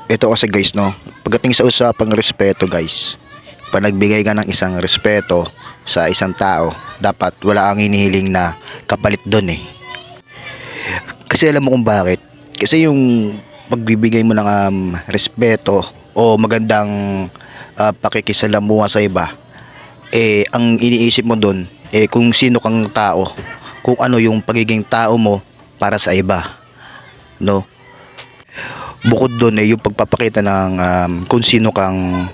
Ito kasi guys, no, pagdating sa usapang respeto guys, pag nagbigay ka ng isang respeto sa isang tao, dapat wala ang hinihiling na kapalit doon eh. Kasi alam mo kung bakit? Kasi yung pagbibigay mo ng respeto o magandang pakikisalamuha sa iba, eh ang iniisip mo doon eh kung sino kang tao, kung ano yung pagiging tao mo para sa iba, no? Bukod doon eh yung pagpapakita ng kung sino kang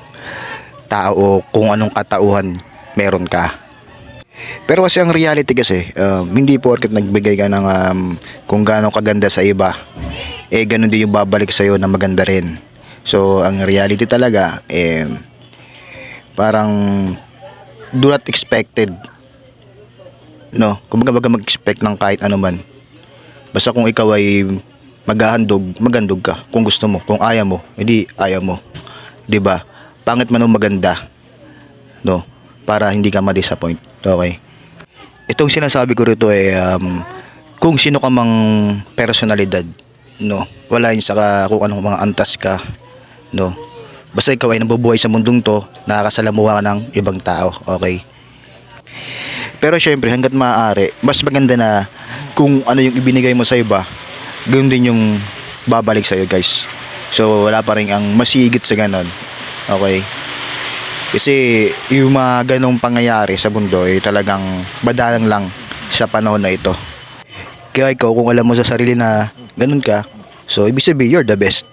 tao o kung anong katauhan meron ka. Pero kasi ang reality kasi, hindi porket nagbigay ka ng kung gaano kaganda sa iba, eh ganun din yung babalik sa'yo na maganda rin. So ang reality talaga, parang do not expected, no? Kumbaga mag-expect ng kahit ano man. Basta kung ikaw ay maghandog ka kung gusto mo. Kung ayaw mo, hindi ayaw mo. 'Di ba? Pangit man o maganda, no? Para hindi ka ma-disappoint. Okay. Itong sinasabi ko rito ay kung sino ka mang personalidad, no? Wala yun sa kung anong mga antas ka, no? Basta ikaw ay nabubuhay sa mundong to, nakakasalamuha ka ng ibang tao, okay? Pero syempre hangga't maaari, mas maganda na kung ano yung ibinigay mo sa iba, ganoon din yung babalik sa iyo guys. So wala pa rin ang masigit sa ganon, okay? Kasi yung mga ganong pangyayari sa mundo ay talagang badalang lang sa panahon na ito. Kaya ikaw kung alam mo sa sarili na ganun ka, so ibig sabihin you're the best.